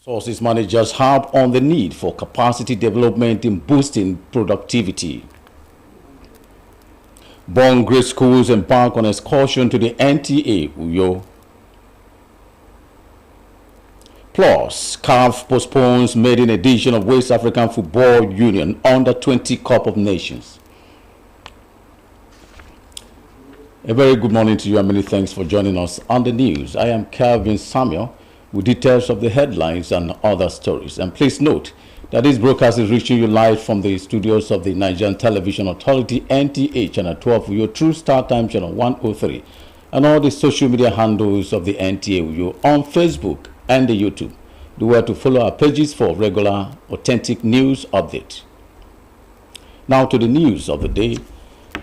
Resources managers harp on the need for capacity development in boosting productivity. Born Grade Schools embark on excursion to the NTA Uyo. Plus, CAF postpones maiden edition of West African Football Union Under-20 Cup of Nations. A very good morning to you and many thanks for joining us on the news. I am Calvin Samuel with details of the headlines and other stories. And please note that this broadcast is reaching you live from the studios of the Nigerian Television Authority, NTA, Channel 12, your True Star Time Channel 103, and all the social media handles of the NTA on Facebook and the YouTube. Do well to follow our pages for regular, authentic news updates. Now to the news of the day.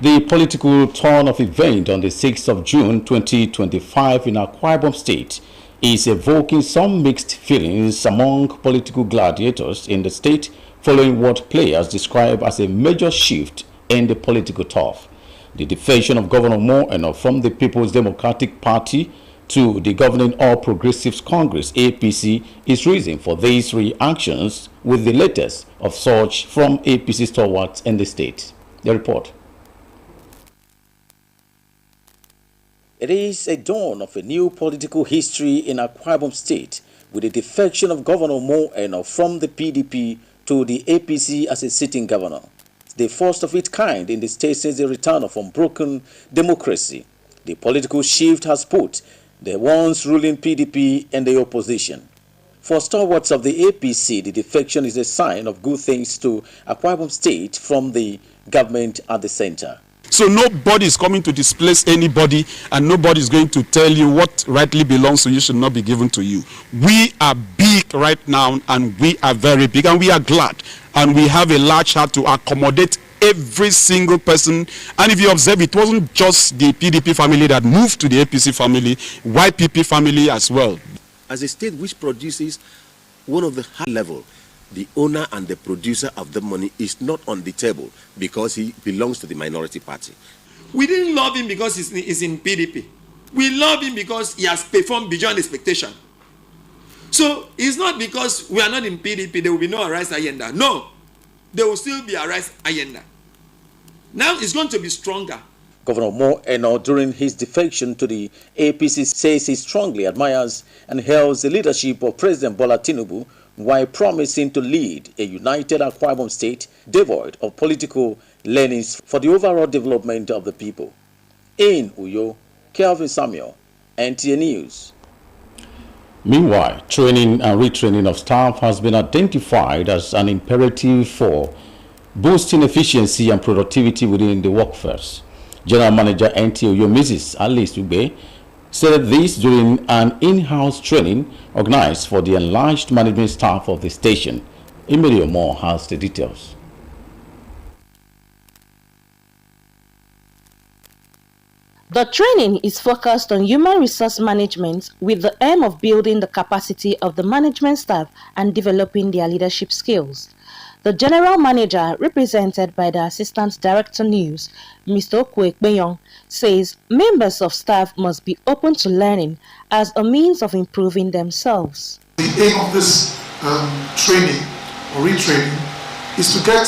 The political turn of event on the 6th of June 2025 in Akwa Ibom State is evoking some mixed feelings among political gladiators in the state following what players describe as a major shift in the political turf. The defection of Governor Mo Enoh from the People's Democratic Party to the governing All Progressives Congress APC is reason for these reactions, with the latest of such from APC stalwarts in the state. The report. It is a dawn of a new political history in Akwa Ibom State, with the defection of Governor Mo Enoh from the PDP to the APC as a sitting governor. The first of its kind in the state since the return of unbroken democracy. The political shift has put the once ruling PDP in the opposition. For stalwarts of the APC, the defection is a sign of good things to Akwa Ibom State from the government at the center. So nobody is coming to displace anybody, and nobody is going to tell you what rightly belongs to you should not be given to you. We are big right now, and we are very big, and we are glad, and we have a large heart to accommodate every single person. And if you observe, it wasn't just the PDP family that moved to the APC family, YPP family as well. As a state which produces one of the high level, the owner and the producer of the money is not on the table because he belongs to the minority party. We didn't love him because he's in PDP. We love him because he has performed beyond expectation. So it's not because we are not in PDP, there will be no Arise agenda. No, there will still be Arise agenda. Now it's going to be stronger. Governor Mo Enoh, during his defection to the APC, says he strongly admires and hails the leadership of President Bola Tinubu, while promising to lead a united Akwa Ibom State devoid of political leanings for the overall development of the people. In Uyo, Kelvin Samuel, NTA News. Meanwhile, training and retraining of staff has been identified as an imperative for boosting efficiency and productivity within the workforce. General Manager NTA Uyo, Mrs. Alice Ube, said this during an in-house training organized for the enlarged management staff of the station. Emilio Moore has the details. The training is focused on human resource management with the aim of building the capacity of the management staff and developing their leadership skills. The General Manager, represented by the Assistant Director News, Mr. Okwekpenyong, says members of staff must be open to learning as a means of improving themselves. The aim of this training or retraining is to get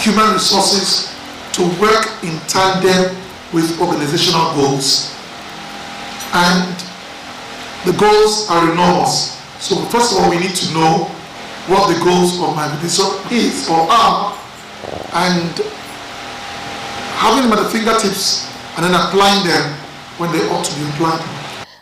human resources to work in tandem with organizational goals. And the goals are enormous. So first of all, we need to know what the goals of my organization is or are, and having them at the fingertips and then applying them when they ought to be applied.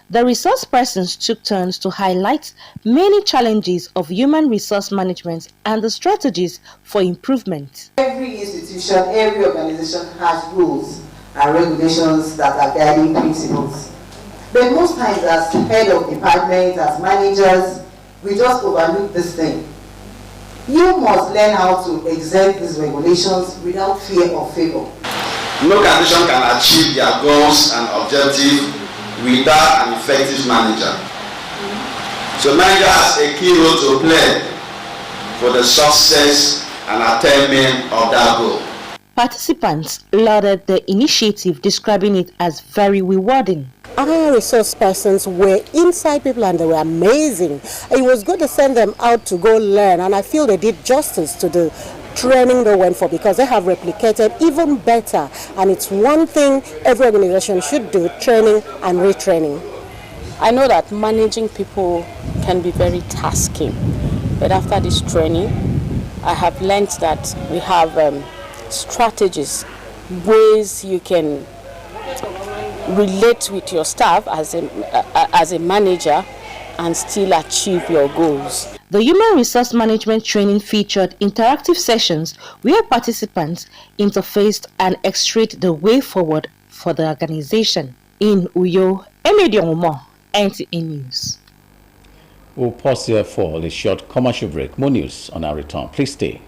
The resource persons took turns to highlight many challenges of human resource management and the strategies for improvement. Every institution, every organization has rules and regulations that are guiding principles. But most times as head of department, as managers, we just overlook this thing. You must learn how to exert these regulations without fear or favor. No organization can achieve their goals and objectives without an effective manager. So manager has a key role to play for the success and attainment of that goal. Participants lauded the initiative, describing it as very rewarding. our resource persons were inside people and they were amazing. It was good to send them out to go learn, and I feel they did justice to the training they went for, because they have replicated even better, and it's one thing every organization should do: training and retraining. I know that managing people can be very tasking, but after this training I have learned that we have strategies, ways you can relate with your staff as a manager and still achieve your goals. The Human Resource Management training featured interactive sessions where participants interfaced and x-rayed the way forward for the organization. In Uyo, Emedion Umo, NTA News. We'll pause here for a short commercial break. More news on our return. Please stay.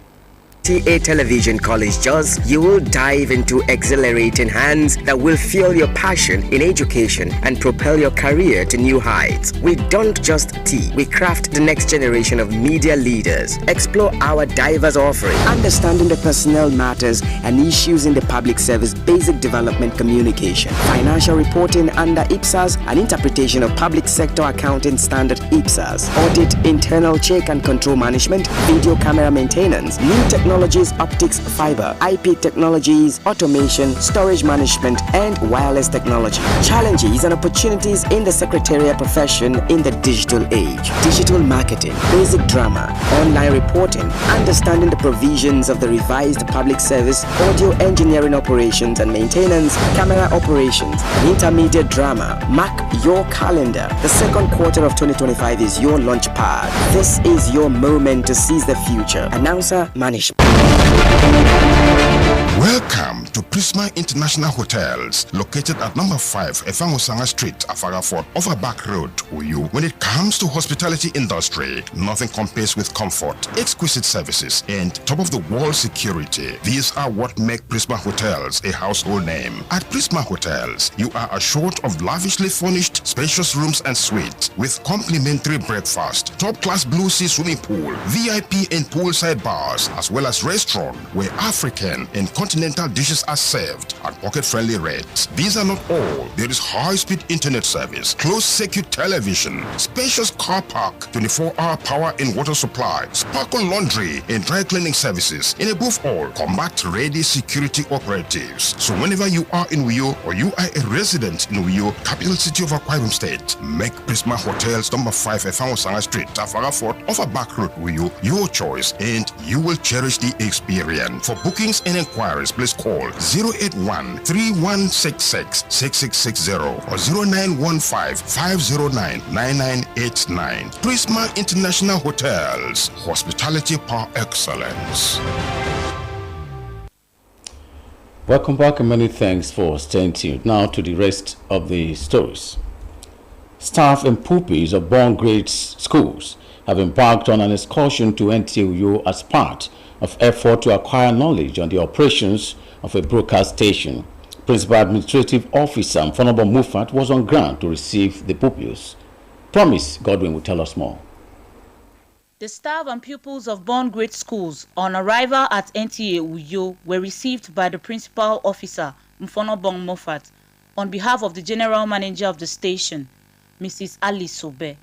NTA Television College Jos, you will dive into exhilarating hands that will fuel your passion in education and propel your career to new heights. We don't just teach, we craft the next generation of media leaders. Explore our diverse offering, understanding the personnel matters and issues in the public service, basic development communication, financial reporting under IPSAS, and interpretation of public sector accounting standard IPSAS, audit, internal check and control management, video camera maintenance, new technologies, optics, fiber, IP technologies, automation, storage management, and wireless technology. Challenges and opportunities in the secretarial profession in the digital age. Digital marketing, basic drama, online reporting, understanding the provisions of the revised public service, audio engineering operations and maintenance, camera operations, and intermediate drama. Mark your calendar. The second quarter of 2025 is your launch pad. This is your moment to seize the future. Announcer Management. Welcome to Prisma International Hotels, located at number 5 Efangosanga Street, Afara Fort, over Back Road, Uyu. When it comes to hospitality industry, nothing compares with comfort, exquisite services, and top-of-the-world security. These are what make Prisma Hotels a household name. At Prisma Hotels, you are assured of lavishly furnished, spacious rooms and suites with complimentary breakfast, top-class Blue Sea swimming pool, VIP and poolside bars, as well as restaurant where African and continental dishes are served at pocket-friendly rates. These are not all. There is high-speed internet service, closed circuit television, spacious car park, 24-hour power and water supply, sparkle laundry and dry cleaning services, and above all, combat-ready security operatives. So whenever you are in Uyo or you are a resident in Uyo, capital city of Akwa Ibom State, make Prisma Hotels number 5 Efangosanga Street, Afara Fort, over Back Road, Uyo, your choice, and you will cherish the experience. For bookings and inquiries, please call 081-3166-6660 or 0915-509-9989. Prisma International Hotels, hospitality par excellence. Welcome back and many thanks for staying tuned. Now to the rest of the stories. Staff and pupils of Born Great schools have embarked on an excursion to NTUU as part of effort to acquire knowledge on the operations of a broadcast station. Principal Administrative Officer Mfonobo Mufat was on ground to receive the pupils. Promise Godwin will tell us more. The staff and pupils of Born Great schools on arrival at NTA Uyo were received by the principal officer Mfonobo Mufat on behalf of the general manager of the station, Mrs. Ali Sobe.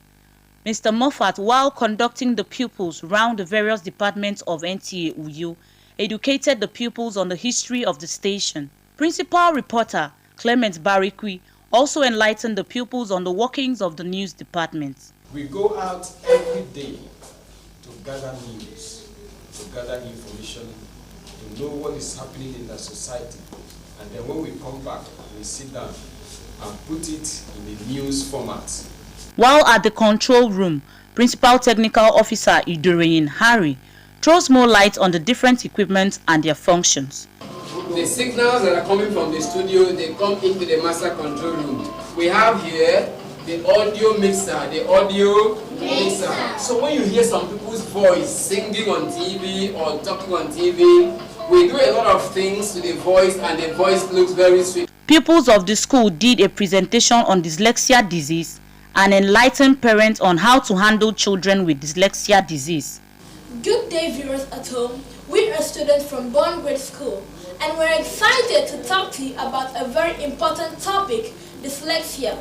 Mr. Moffat, while conducting the pupils round the various departments of NTA Uyo, educated the pupils on the history of the station. Principal reporter Clement Barikwi also enlightened the pupils on the workings of the news department. We go out every day to gather news, to gather information, to know what is happening in the society. And then when we come back, we sit down and put it in the news format. While at the control room, Principal Technical Officer Idoreyin Harry throws more light on the different equipment and their functions. The signals that are coming from the studio, they come into the master control room. We have here the audio mixer, So when you hear some people's voice singing on TV or talking on TV, we do a lot of things to the voice and the voice looks very sweet. Pupils of the school did a presentation on dyslexia disease and enlightened parents on how to handle children with dyslexia disease. Good day, viewers at home. We are students from Born Great School, and we're excited to talk to you about a very important topic, dyslexia.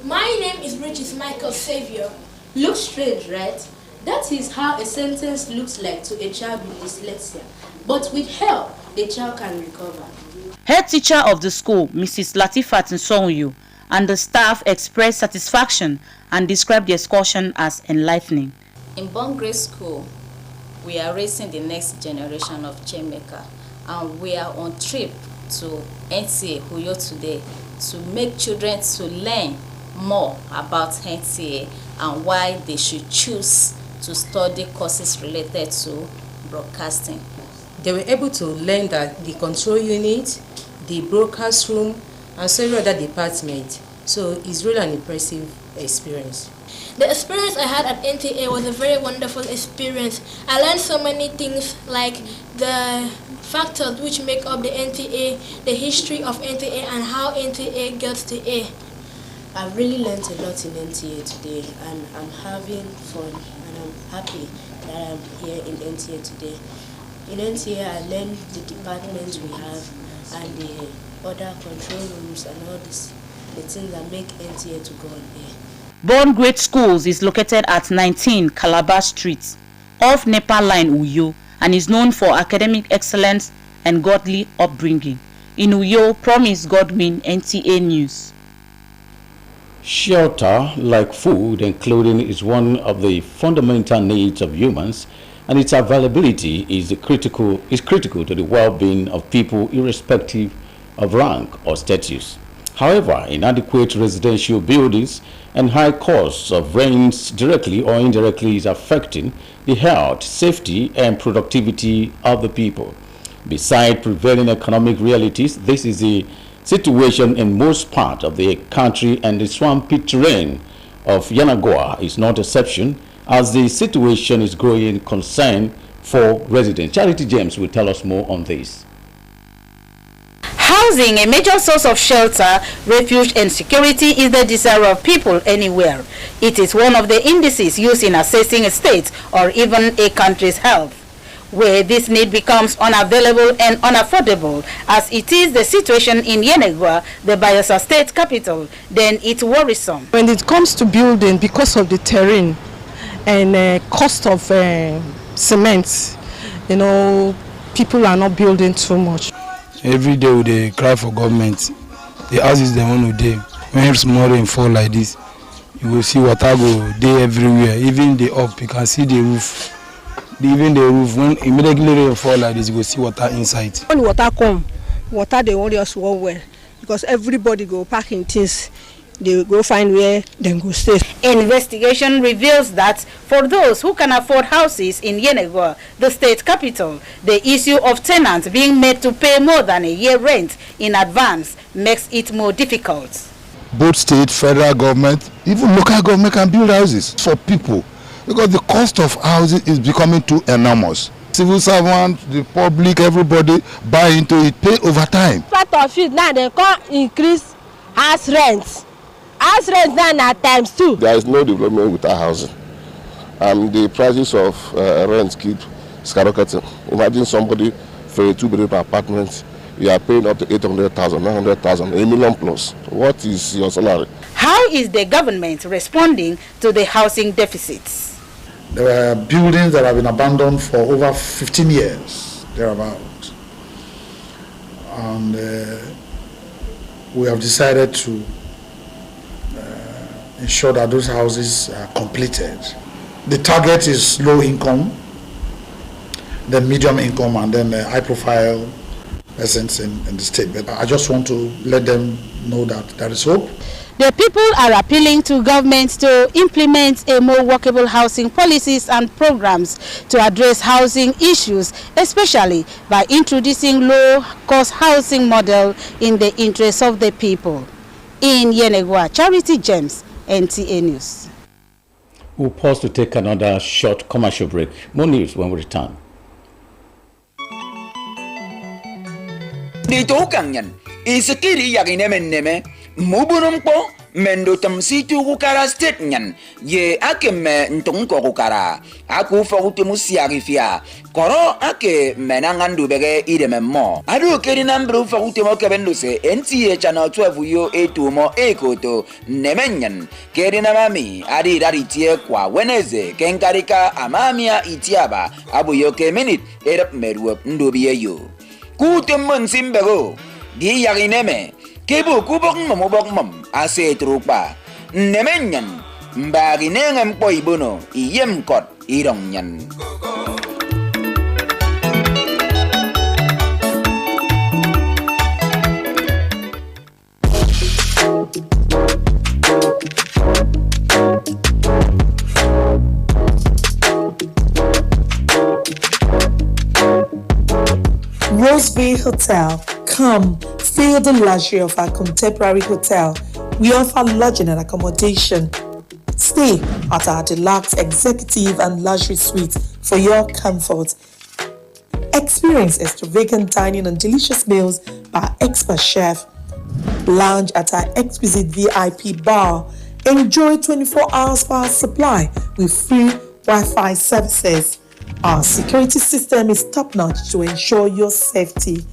My name is Bridget Michael Savior. Looks strange, right? That is how a sentence looks like to a child with dyslexia. But with help, the child can recover. Head teacher of the school, Mrs. Latifat Nsonyu, and the staff expressed satisfaction and described the excursion as enlightening. In Born Great School, we are raising the next generation of Chemaker, and we are on trip to NTA Uyo today to make children to learn more about NTA and why they should choose to study courses related to broadcasting. They were able to learn that the control unit, the broadcast room, and several other departments. So it's really an impressive experience. The experience I had at NTA was a very wonderful experience. I learned so many things like the factors which make up the NTA, the history of NTA, and how NTA gets to air. I've really learned a lot in NTA today, and I'm having fun, and I'm happy that I'm here in NTA today. In NTA, I learned the departments we have and the other control rooms and all this, the things that make NTA to go on air. Born Great Schools is located at 19 Calabar Street, off Nepal Line, Uyo, and is known for academic excellence and godly upbringing. In Uyo, Promise Godwin, NTA News. Shelter, like food and clothing, is one of the fundamental needs of humans, and its availability is critical to the well-being of people irrespective of rank or status. However, inadequate residential buildings and high costs of rents directly or indirectly is affecting the health, safety, and productivity of the people. Besides prevailing economic realities, this is the situation in most parts of the country, and the swampy terrain of Yenagoa is not exception, as the situation is growing concern for residents. Charity James will tell us more on this. Housing, a major source of shelter, refuge, and security, is the desire of people anywhere. It is one of the indices used in assessing a state or even a country's health. Where this need becomes unavailable and unaffordable, as it is the situation in Yenagoa, the Bayelsa state capital, then it's worrisome. When it comes to building, because of the terrain and cost of cement, you know, people are not building too much. Every day they cry for government. The houses they want to do. When small rain fall like this, you will see water go day everywhere. Even the up, you can see the roof. Even the roof, when immediately rain fall like this, you will see water inside. When water come, water they want us well, because everybody go pack in things. They go find where they go stay. Investigation reveals that for those who can afford houses in Yenagoa, the state capital, the issue of tenants being made to pay more than a year rent in advance makes it more difficult. Both state, federal government, even local government can build houses for people, because the cost of housing is becoming too enormous. Civil servants, the public, everybody buy into it, pay over time. Part of it now they can't increase house rents. House rents now at times too. There is no development without housing. The prices of rents keep skyrocketing. Imagine somebody for a 2-bedroom apartment, you are paying up to 800,000, 900,000, $1 million plus. What is your salary? How is the government responding to the housing deficits? There are buildings that have been abandoned for over 15 years, thereabout. And we have decided to ensure that those houses are completed. The target is low income, then medium income, and then high profile persons in the state. But I just want to let them know that there is hope. The people are appealing to governments to implement a more workable housing policies and programs to address housing issues, especially by introducing low-cost housing model in the interest of the people. In Yenagoa, Charity James, NTA News. We'll pause to take another short commercial break. More news when we return. Di to kang yan, isakiri yakin neme mubunum po mendo tamsitu kukara state nyan ye ake me ntonko kukara aku fokutu musiarifia koro ake menangandu bege ide memmo adu keri nambru fokutu mo kebenduse NTA channel 12 yo etumo ekoto nemenyan keri namami adi daritie kwa weneze kenkarika amamia itiaba abu yo ke minute erap meruop ndobiye yo kutemon simbego di yagineme kebo kubok momobok mom ase trupa nemenyan mbagi nengem poibono iyem kot irongyan. Roseville Hotel. Come, feel the luxury of our contemporary hotel. We offer lodging and accommodation. Stay at our deluxe executive and luxury suite for your comfort. Experience extravagant dining and delicious meals by expert chef. Lounge at our exquisite VIP bar. Enjoy 24 hours power supply with free Wi-Fi services. Our security system is top-notch to ensure your safety.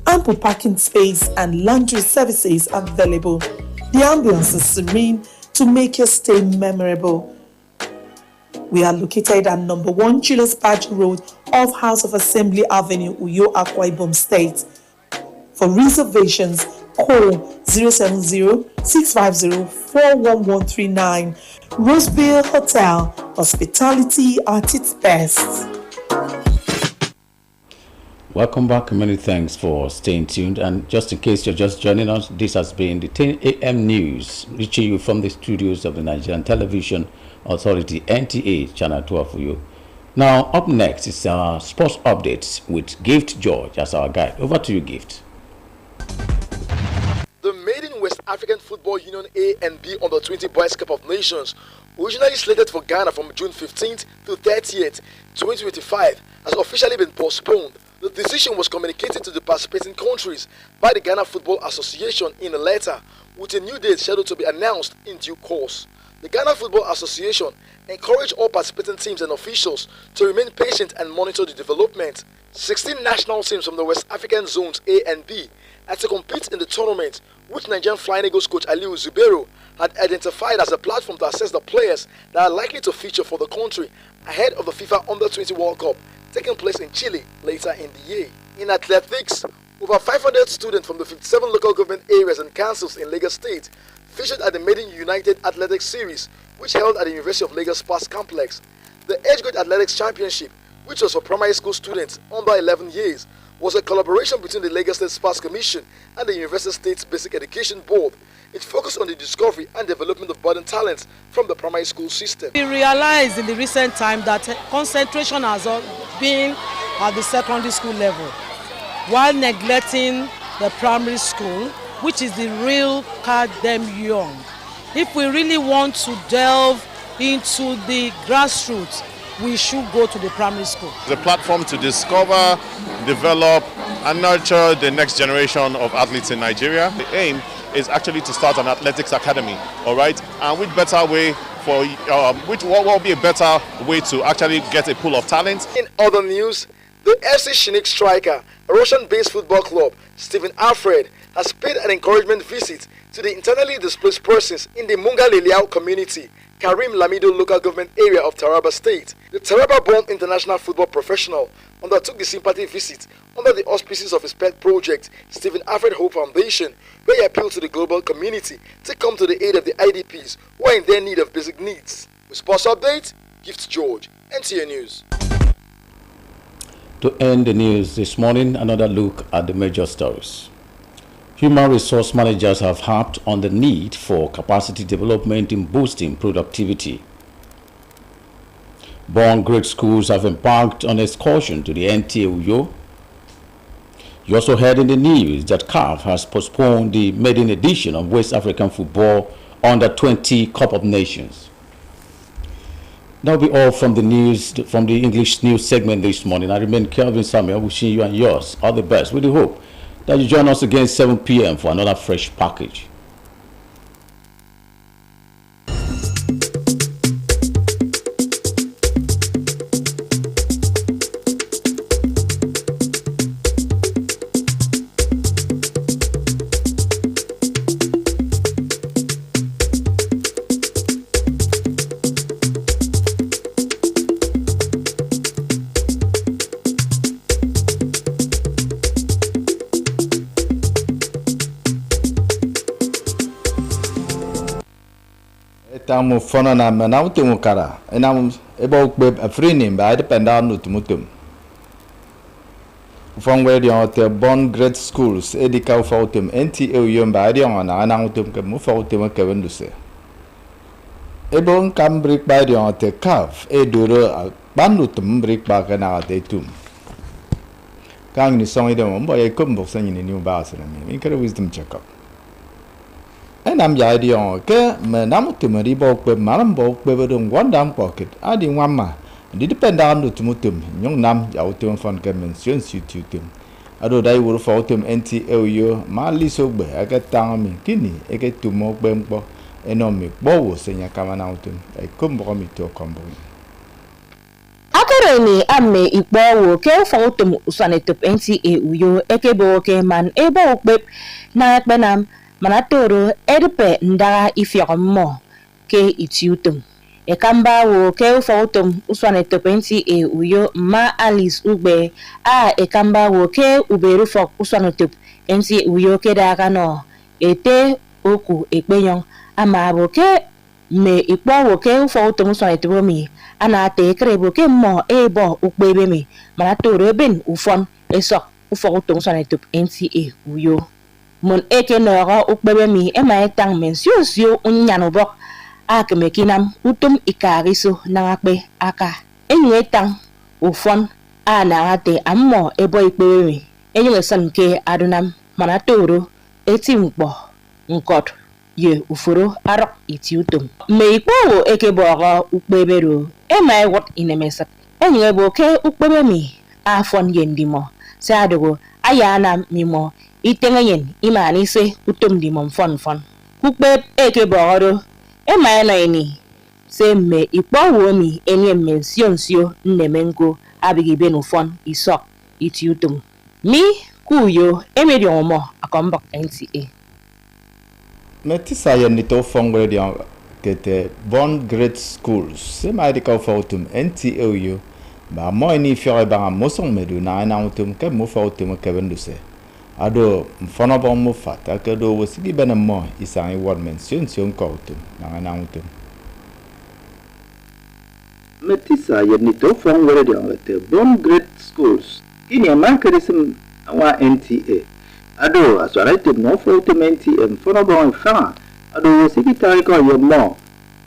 Ample parking space and laundry services available. The ambience is serene to make your stay memorable. We are located at number 1 Julius Badger Road off House of Assembly Avenue, Uyo, Akwa Ibom State. For reservations, call 070-650-41139. Roseville Hotel, hospitality at its best. Welcome back. Many thanks for staying tuned. And just in case you're just joining us, this has been the 10 a.m. news reaching you from the studios of the Nigerian Television Authority, NTA, Channel 12 for you. Now, up next is our sports updates with Gift George as our guide. Over to you, Gift. The maiden West African Football Union A and B Under-20 Boys Cup of Nations, originally slated for Ghana from June 15th to 30th, 2025, has officially been postponed. The decision was communicated to the participating countries by the Ghana Football Association in a letter, with a new date scheduled to be announced in due course. The Ghana Football Association encouraged all participating teams and officials to remain patient and monitor the development. 16 national teams from the West African zones A and B had to compete in the tournament, which Nigerian Flying Eagles coach Aliu Zubero had identified as a platform to assess the players that are likely to feature for the country ahead of the FIFA Under-20 World Cup taking place in Chile later in the year. In athletics, over 500 students from the 57 local government areas and councils in Lagos State featured at the Maiden United Athletics Series, which held at the University of Lagos Sports Complex. The Age Grade Athletics Championship, which was for primary school students under 11 years, was a collaboration between the Lagos State Sports Commission and the University State's Basic Education Board. It focused on the discovery and development of budding talents from the primary school system. We realized in the recent time that concentration has been at the secondary school level, while neglecting the primary school, which is the real them young. If we really want to delve into the grassroots, we should go to the primary school. The platform to discover, develop, and nurture the next generation of athletes in Nigeria. The aim is actually to start an athletics academy, all right? And which better way for, what will be a better way to actually get a pool of talent? In other news, the FC Shinik striker, a Russian-based football club, Stephen Alfred, has paid an encouragement visit to the internally displaced persons in the Munga Leliao community, Karim Lamido local government area of Taraba State. The Taraba-born international football professional undertook the sympathy visit under the auspices of his pet project, Stephen Alfred Hope Foundation, where he appealed to the global community to come to the aid of the IDPs who are in their need of basic needs. With Sports Update, Gift George, NTA News. To end the news this morning, another look at the major stories. Human resource managers have harped on the need for capacity development in boosting productivity. Born grade schools have embarked on excursion to the NTA Uyo. You also heard in the news that CAF has postponed the maiden edition of West African Football Under-20 Cup of Nations. That will be all from the news, from the English news segment this morning. I remain Kelvin Samuel, wishing you and yours all the best with the hope that you join us again 7 p.m. for another fresh package. tamu fona na mana utumu kara enam ebo be afrini ba dependa no tumutum from where the born great schools edika fautum NTA yom ba di on na utum ke mu fautum ke wenduse ebo kam break ba di on te kaf eduro banutum break ba kana te tum kang ni song ide mo boy kum bok san ni new ba sa mi kare wisdom check up enam ya di on ke me nam tum ri bo pe malam bo pe dong wandam pocket adi wamma di dependa no tumutum nyong nam ya utum fon ke mention YouTube ado dai wuru fa utum NTA yo mali so gbe aga tang mi kini eke tumo gbe mpo enomi bo wo senya kama na utum e kum bo mi to kombo Akareni amme ikpo ke fautum usanetup NTA uyo ekebo ke man ebo ukbeb na akbenam manatoro edpe ndara ifyamo ke itiutum ekamba wo ke fautum usanetup NTA uyo ma Alice ugbe ekamba wo ke uberu fok usanetup NTA uyo ke daga no ete oku ekpeyon ama bo ke me ikpo wo ke fautum usanetup mi ana te krebo ke mo ebo ukbebe mi mana toro ben ufon esok ufautum usanetup NTA uyo mon eke noro ukbebe mi ema etang mention sio unyano bok akmekinam utum ikariso nangakbe aka enwetang ufon anangate ammo ebo ikbebe mi enyesan ke adunam mana toro etimpo nkot ye uforo arok itiutum me ikwo eke boro ukbebero ema what inemesak enyebo ke ukbebe mi afon yendimo sadogo ayana mimo itengen imani se utum dimom fon ukbeb eke boro ema na ini se me ikwo mi enye mention sio nnemengo abigi benu fon isok itiutum mi kuyo emediomo akombok NTA Metisa yen nito fongre di kete born great schools se maidika fautum NTA yo ba mo ni fiore ba mosong medu na utum ke mo fautum ke benduse ado mfono ba mo fata ke do wosigi bena mo isan word mention sion ko utum na utum Metisa yen nito fongre di kete born great schools kini amankerism wa NTA ado aswara item no fautum NTA mfono ba fa ado wosigi tariko yemo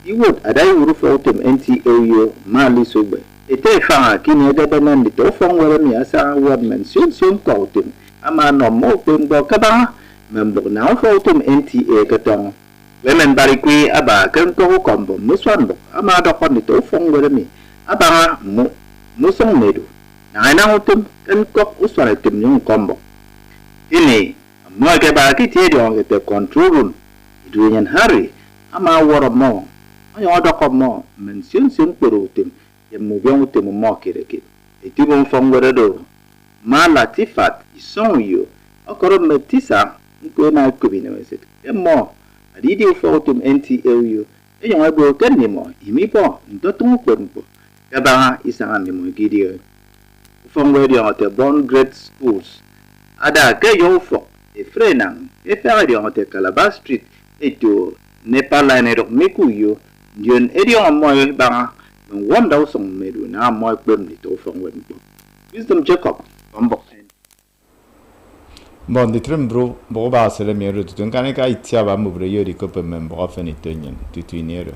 iwot adai wuru fautum NTA yo mali sugbe ete fa kini edebe ndi to fongwere mi asa word mention sion kautum ama no mo pembo kaba membo na fautum NTA katong wemen barikwi aba kan ko kombo muswando ama do ko ndi to fongwere mi aba musong medu na utum kan ko uswara tim nyung kombo ini mo ke ba kiti edi on te control room iduyen hari ama woro mo ayo do ko mo mention sim poro tim ye mo bion tim mo kireke etibon fongore do ma latifat ison yo okoro metisa ko na kubine weset e mo adidi fo tim NTA yo e yo abo kenni mo imi po ndotung kwenpo ka ba isanga mi mo gidio fongore do te born great schools ada ke yo fo e frenang e ferdi on te Calabar Street eto nepala ne rok mekuyo ndion edion moy ba wanda usong medu na moy kwem ni to fong wen wisdom Jacob bombo bon de trem bro ba sele mi ro tutun kaneka itia ba mo bro yori ko pe membo afeni tonyen tutuinero